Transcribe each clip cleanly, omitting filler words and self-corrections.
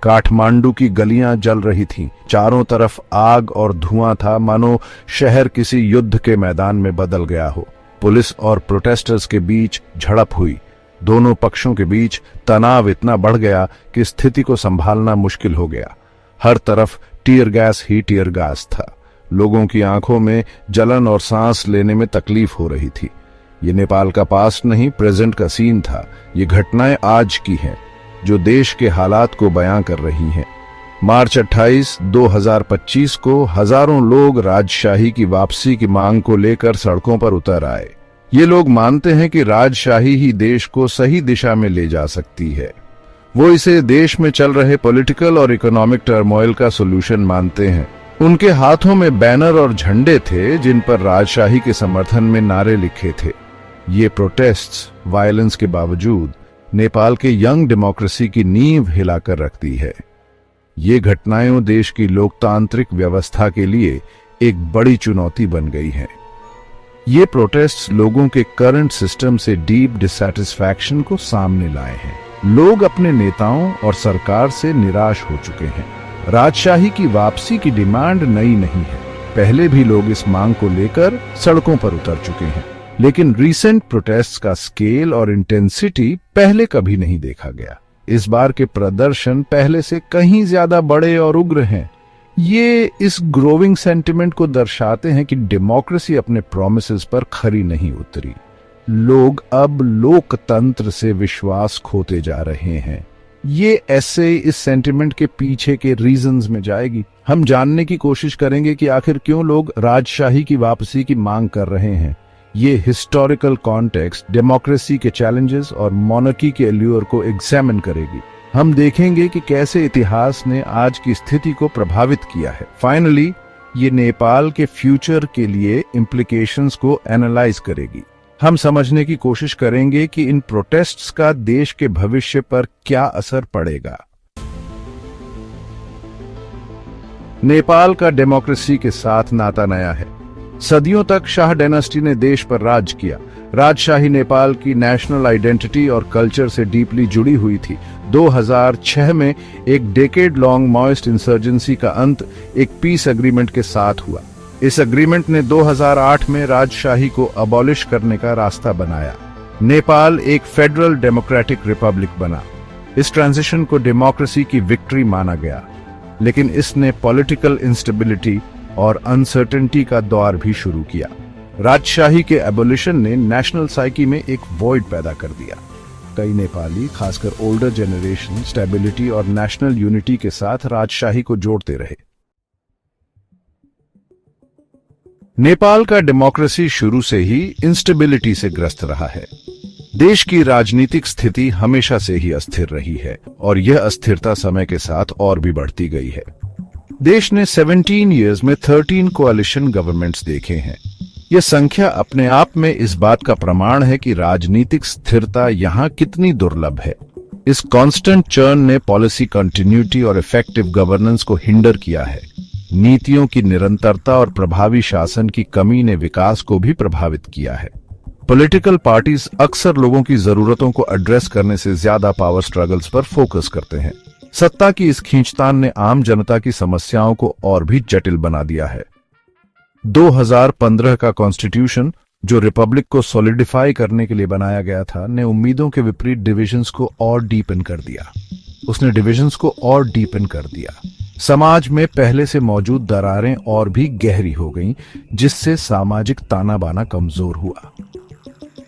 काठमांडू की गलियां जल रही थीं, चारों तरफ आग और धुआं था, मानो शहर किसी युद्ध के मैदान में बदल गया हो। पुलिस और प्रोटेस्टर्स के बीच झड़प हुई। दोनों पक्षों के बीच तनाव इतना बढ़ गया कि स्थिति को संभालना मुश्किल हो गया। हर तरफ टीयर गैस ही टीयर गैस था। लोगों की आंखों में जलन और सांस लेने में तकलीफ हो रही थी। ये नेपाल का पास्ट नहीं, प्रेजेंट का सीन था। ये घटनाएं आज की हैं, जो देश के हालात को बयां कर रही हैं। मार्च 28, 2025 को हजारों लोग राजशाही की वापसी की मांग को लेकर सड़कों पर उतर आए। ये लोग मानते हैं कि राजशाही ही देश को सही दिशा में ले जा सकती है। वो इसे देश में चल रहे पॉलिटिकल और इकोनॉमिक टर्मोइल का सॉल्यूशन मानते हैं। उनके हाथों में बैनर और झंडे थे जिन पर राजशाही के समर्थन में नारे लिखे थे। ये प्रोटेस्ट्स वायलेंस के बावजूद नेपाल के यंग डेमोक्रेसी की नींव हिलाकर रखती है। ये घटनाएं देश की लोकतांत्रिक व्यवस्था के लिए एक बड़ी चुनौती बन गई हैं। ये प्रोटेस्ट्स लोगों के करंट सिस्टम से डीप डिसैटिस्फैक्शन को सामने लाए हैं। लोग अपने नेताओं और सरकार से निराश हो चुके हैं। राजशाही की वापसी की डिमांड नई नहीं है। पहले भी लोग इस मांग को लेकर सड़कों पर उतर चुके हैं, लेकिन रीसेंट प्रोटेस्ट्स का स्केल और इंटेंसिटी पहले कभी नहीं देखा गया। इस बार के प्रदर्शन पहले से कहीं ज्यादा बड़े और उग्र हैं। ये इस ग्रोविंग सेंटिमेंट को दर्शाते हैं कि डेमोक्रेसी अपने प्रोमिसेस पर खरी नहीं उतरी। लोग अब लोकतंत्र से विश्वास खोते जा रहे हैं। ये ऐसे इस सेंटिमेंट के पीछे के रीजंस में जाएगी। हम जानने की कोशिश करेंगे कि आखिर क्यों लोग राजशाही की वापसी की मांग कर रहे हैं। ये हिस्टोरिकल कॉन्टेक्स्ट, डेमोक्रेसी के चैलेंजेस और मोनार्की के एल्यूर को एग्जामिन करेगी। हम देखेंगे कि कैसे इतिहास ने आज की स्थिति को प्रभावित किया है। फाइनली, ये नेपाल के फ्यूचर के लिए इम्प्लीकेशंस को एनालाइज करेगी। हम समझने की कोशिश करेंगे कि इन प्रोटेस्ट्स का देश के भविष्य पर क्या असर पड़ेगा। नेपाल का डेमोक्रेसी के साथ नाता नया है। सदियों तक शाह डायनेस्टी ने देश पर राज किया। राजशाही नेपाल की नेशनल आइडेंटिटी और कल्चर से डीपली जुड़ी हुई थी। 2006 में एक डेकेड लॉन्ग माओइस्ट इंसर्जेंसी का अंत एक पीस एग्रीमेंट के साथ हुआ। इस एग्रीमेंट ने 2008 में राजशाही को अबॉलिश करने का रास्ता बनाया। नेपाल एक फेडरल डेमोक्रेटिक रिपब्लिक बना। इस ट्रांजिशन को डेमोक्रेसी की विक्ट्री माना गया, लेकिन इसने पॉलिटिकल इंस्टेबिलिटी और अनसर्टेनिटी का दौर भी शुरू किया। राजशाही के एबोलिशन ने नेशनल साइकी में एक वॉइड पैदा कर दिया। कई नेपाली, खासकर ओल्डर जनरेशन, स्टेबिलिटी और नेशनल यूनिटी के साथ राजशाही को जोड़ते रहे। नेपाल का डेमोक्रेसी शुरू से ही इंस्टेबिलिटी से ग्रस्त रहा है। देश की राजनीतिक स्थिति हमेशा से ही अस्थिर रही है और यह अस्थिरता समय के साथ और भी बढ़ती गई है। देश ने 17 इयर्स में 13 कोalition गवर्नमेंट्स देखे हैं। यह संख्या अपने आप में इस बात का प्रमाण है कि राजनीतिक स्थिरता यहाँ कितनी दुर्लभ है। इस कांस्टेंट चर्न ने पॉलिसी कंटिन्यूटी और इफेक्टिव गवर्नेंस को हिंडर किया है। नीतियों की निरंतरता और प्रभावी शासन की कमी ने विकास को भी प्रभावित किया है। पॉलिटिकल पार्टीज अक्सर लोगों की जरूरतों को एड्रेस करने से ज्यादा पावर स्ट्रगल्स पर फोकस करते हैं। सत्ता की इस खींचतान ने आम जनता की समस्याओं को और भी जटिल बना दिया है। 2015 का कॉन्स्टिट्यूशन, जो रिपब्लिक को सॉलिडिफाई करने के लिए बनाया गया था, ने उम्मीदों के विपरीत डिविजन्स को और डीपन कर दिया। उसने डिविजन्स को और डीपन कर दिया। समाज में पहले से मौजूद दरारें और भी गहरी हो गईं, जिससे सामाजिक ताना बाना कमजोर हुआ।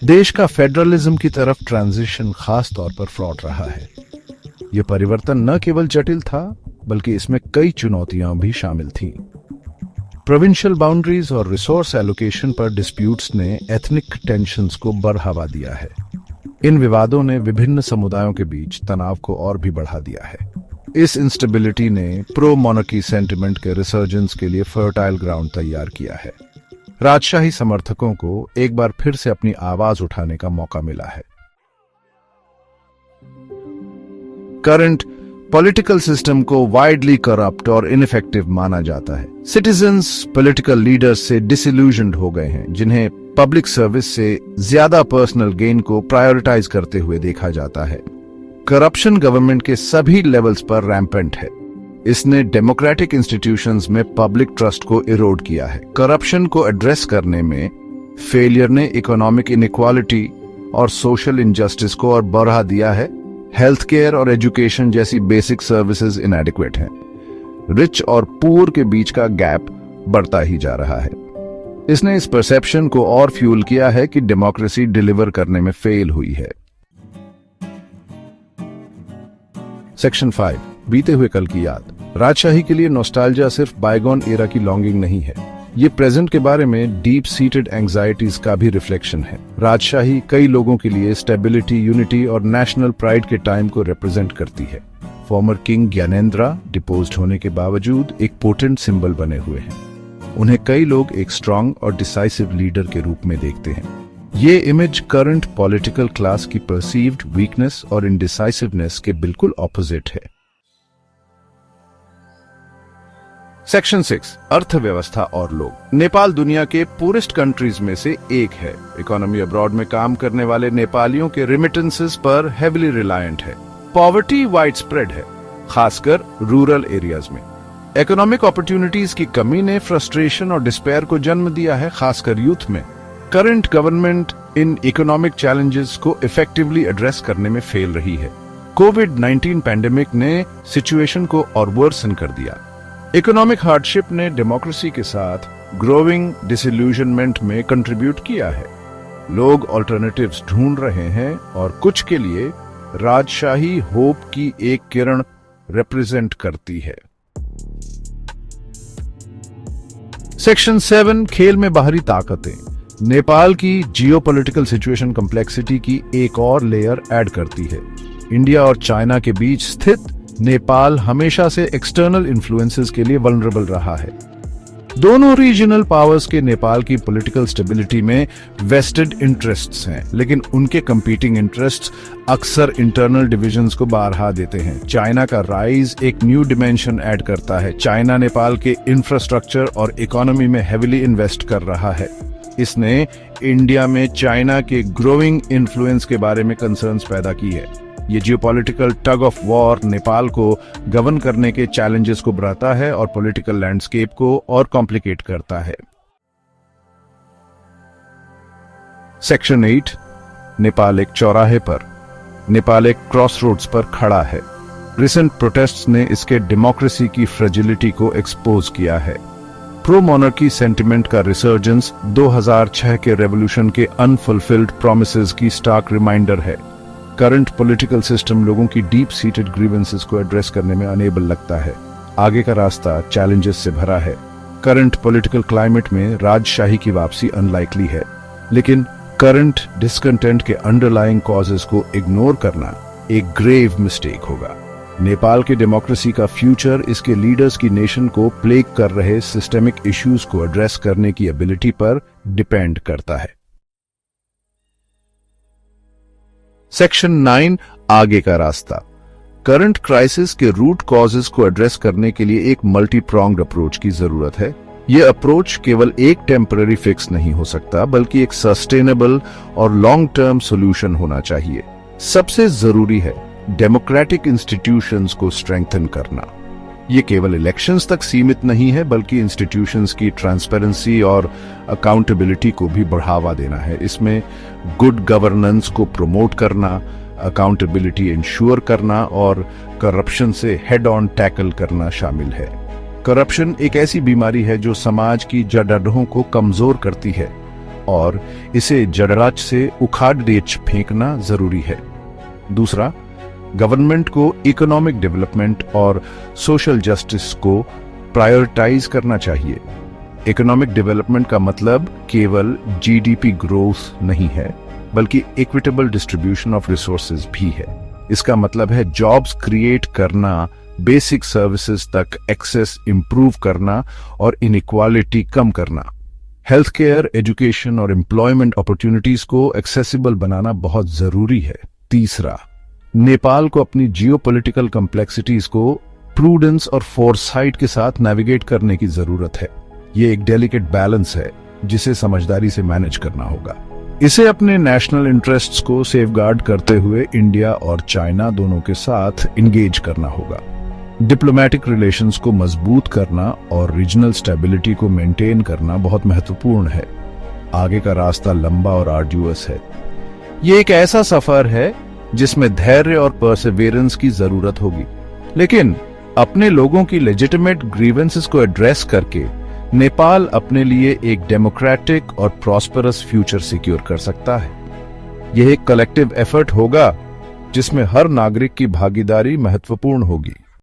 देश का फेडरलिज्म की तरफ ट्रांजिशन खास तौर पर फ्रॉड रहा है। यह परिवर्तन न केवल जटिल था, बल्कि इसमें कई चुनौतियां भी शामिल थीं। प्रोविंशियल बाउंड्रीज और रिसोर्स एलोकेशन पर डिस्प्यूट्स ने एथनिक टेंशन्स को बढ़ावा दिया है। इन विवादों ने विभिन्न समुदायों के बीच तनाव को और भी बढ़ा दिया है। इस इंस्टेबिलिटी ने प्रो मोनार्की सेंटिमेंट के रिसर्जेंस के लिए फर्टाइल ग्राउंड तैयार किया है। राजशाही समर्थकों को एक बार फिर से अपनी आवाज उठाने का मौका मिला है। करंट पॉलिटिकल सिस्टम को वाइडली करप्ट और इनफेक्टिव माना जाता है। सिटीजन्स पॉलिटिकल लीडर्स से डिसइल्यूजन्ड हो गए हैं, जिन्हें पब्लिक सर्विस से ज्यादा पर्सनल गेन को प्रायोरिटाइज करते हुए देखा जाता है। करप्शन गवर्नमेंट के सभी लेवल्स पर रैम्पेंट है। इसने डेमोक्रेटिक इंस्टीट्यूशंस में पब्लिक ट्रस्ट को इरोड किया है। करप्शन को एड्रेस करने में फेलियर ने इकोनॉमिक इनइक्वालिटी और सोशल इनजस्टिस को और बढ़ा दिया है। हेल्थ केयर और एजुकेशन जैसी बेसिक सर्विसेज इनएडिक्वेट हैं। रिच और पुअर के बीच का गैप बढ़ता ही जा रहा है। इसने इस परसेप्शन को और फ्यूल किया है कि डेमोक्रेसी डिलीवर करने में फेल हुई है। सेक्शन 5, बीते हुए कल की याद। राजशाही के लिए नॉस्टैल्जिया सिर्फ बायगॉन एरा की लॉन्गिंग नहीं है, ये प्रेजेंट के बारे में डीप सीटेड एंजाइटीज का भी रिफ्लेक्शन है। राजशाही कई लोगों के लिए स्टेबिलिटी, यूनिटी और नेशनल प्राइड के टाइम को रिप्रेजेंट करती है। फॉर्मर किंग ज्ञानेंद्रा डिपोज्ड होने के बावजूद एक पोटेंट सिंबल बने हुए हैं। उन्हें कई लोग एक स्ट्रांग और डिसाइसिव लीडर के रूप में देखते हैं। ये इमेज करंट पॉलिटिकल क्लास की परसीव्ड वीकनेस और इनडिसाइसिवनेस के बिल्कुल ऑपोजिट है। सेक्शन 6, अर्थव्यवस्था और लोग। नेपाल दुनिया के पूरेस्ट कंट्रीज में से एक है। इकोनॉमी अब्रॉड में काम करने वाले नेपालियों के रिमिटेंसेस पर हेविली रिलायंट है। पॉवर्टी वाइड स्प्रेड है, खासकर रूरल एरियाज में। इकोनॉमिक अपॉर्चुनिटीज की कमी ने फ्रस्ट्रेशन और डिस्पेयर को जन्म दिया है, खासकर यूथ में। Current government in economic challenges को इफेक्टिवली एड्रेस करने में फेल रही है। कोविड-19 पैंडेमिक ने सिचुएशन को और वर्सन कर दिया। इकोनॉमिक हार्डशिप ने डेमोक्रेसी के साथ ग्रोइंग डिसइल्यूजनमेंट में कंट्रीब्यूट किया है। लोग अल्टरनेटिव्स ढूंढ रहे हैं और कुछ के लिए राजशाही होप की एक किरण रिप्रेजेंट करती है। सेक्शन 7, खेल में बाहरी ताकतें। नेपाल की जियोपॉलिटिकल सिचुएशन कॉम्प्लेक्सिटी की एक और लेयर ऐड करती है। इंडिया और चाइना के बीच स्थित नेपाल हमेशा से एक्सटर्नल इन्फ्लुएंसेस के लिए वल्नरेबल रहा है। दोनों रीजनल पावर्स के नेपाल की पॉलिटिकल स्टेबिलिटी में वेस्टेड इंटरेस्ट्स हैं, लेकिन उनके कंपीटिंग इंटरेस्ट्स अक्सर इंटरनल डिविजन्स को बारहा देते हैं। चाइना का राइज एक न्यू डिमेंशन ऐड करता है। चाइना नेपाल के इंफ्रास्ट्रक्चर और इकोनॉमी में हेविली इन्वेस्ट कर रहा है। इसने इंडिया में चाइना के ग्रोइंग इन्फ्लुएंस के बारे में कंसर्न्स पैदा की है। ये geopolitical tug of war Nepal को गवर्न करने के चैलेंजेस को बढ़ाता है और पॉलिटिकल लैंडस्केप को और कॉम्प्लिकेट करता है। सेक्शन 8, नेपाल एक चौराहे पर। नेपाल एक क्रॉसरोड्स पर खड़ा है। रिसेंट प्रोटेस्ट्स ने इसके डेमोक्रेसी की फ्रेजिलिटी को एक्सपोज किया है। प्रो मोनर्की सेंटिमेंट का रिसर्जेंस 2006 के रेवोल्यूशन के अनफुलफिल्ड प्रोमिसेस की स्टार्क रिमाइंडर है। करंट पॉलिटिकल सिस्टम लोगों की डीप सीटेड ग्रीवेंसेस को एड्रेस करने में अनेबल लगता है। आगे का रास्ता चैलेंजेस से भरा है। करंट पॉलिटिकल क्लाइमेट में राजशाही की वापसी अनलाइकली है, लेकिन करंट डिसकंटेंट के अंडरलाइंग कॉजेस को इग्नोर करना एक ग्रेव मिस्टेक होगा। नेपाल के डेमोक्रेसी का फ्यूचर इसके लीडर्स की नेशन को प्लेग कर रहे सिस्टेमिक इश्यूज को एड्रेस करने की एबिलिटी पर डिपेंड करता है। सेक्शन 9, आगे का रास्ता। करंट क्राइसिस के रूट कॉजेस को एड्रेस करने के लिए एक मल्टी प्रोंग्ड अप्रोच की जरूरत है। यह अप्रोच केवल एक टेम्पररी फिक्स नहीं हो सकता, बल्कि एक सस्टेनेबल और लॉन्ग टर्म सॉल्यूशन होना चाहिए। सबसे जरूरी है डेमोक्रेटिक इंस्टीट्यूशंस को स्ट्रेंथन करना। ये केवल इलेक्शंस तक सीमित नहीं है, बल्कि इंस्टीट्यूशंस की ट्रांसपेरेंसी और अकाउंटेबिलिटी को भी बढ़ावा देना है। इसमें गुड गवर्नेंस को प्रमोट करना, अकाउंटेबिलिटी इंश्योर करना और करप्शन से हेड ऑन टैकल करना शामिल है। करप्शन एक ऐसी बीमारी है जो समाज की जड़ों को कमजोर करती है और इसे जड़राज से उखाड़ देच फेंकना जरूरी है। दूसरा, गवर्नमेंट को इकोनॉमिक डेवलपमेंट और सोशल जस्टिस को प्रायोरिटाइज करना चाहिए। इकोनॉमिक डेवलपमेंट का मतलब केवल जीडीपी ग्रोथ नहीं है, बल्कि इक्विटेबल डिस्ट्रीब्यूशन ऑफ रिसोर्सेज भी है। इसका मतलब है जॉब्स क्रिएट करना, बेसिक सर्विसेज तक एक्सेस इंप्रूव करना और इनइक्वालिटी कम करना। हेल्थ केयर, एजुकेशन और एम्प्लॉयमेंट अपॉर्चुनिटीज को एक्सेसिबल बनाना बहुत जरूरी है। तीसरा, नेपाल को अपनी जियोपॉलिटिकल कॉम्प्लेक्सिटीज को प्रूडेंस और फोरसाइट के साथ नेविगेट करने की जरूरत है। ये एक डेलिकेट बैलेंस है जिसे समझदारी से मैनेज करना होगा। इसे अपने नेशनल इंटरेस्ट्स को सेफगार्ड करते हुए इंडिया और चाइना दोनों के साथ इंगेज करना होगा। डिप्लोमेटिक रिलेशंस को मजबूत करना और रीजनल स्टेबिलिटी को मेंटेन करना बहुत महत्वपूर्ण है। आगे का रास्ता लंबा और आर्ड्यूअस है। ये एक ऐसा सफर है जिसमें धैर्य और परसेवेरेंस की जरूरत होगी, लेकिन अपने लोगों की लेजिटिमेट ग्रीवेंसेस को एड्रेस करके नेपाल अपने लिए एक डेमोक्रेटिक और प्रॉस्परस फ्यूचर सिक्योर कर सकता है। यह एक कलेक्टिव एफर्ट होगा जिसमें हर नागरिक की भागीदारी महत्वपूर्ण होगी।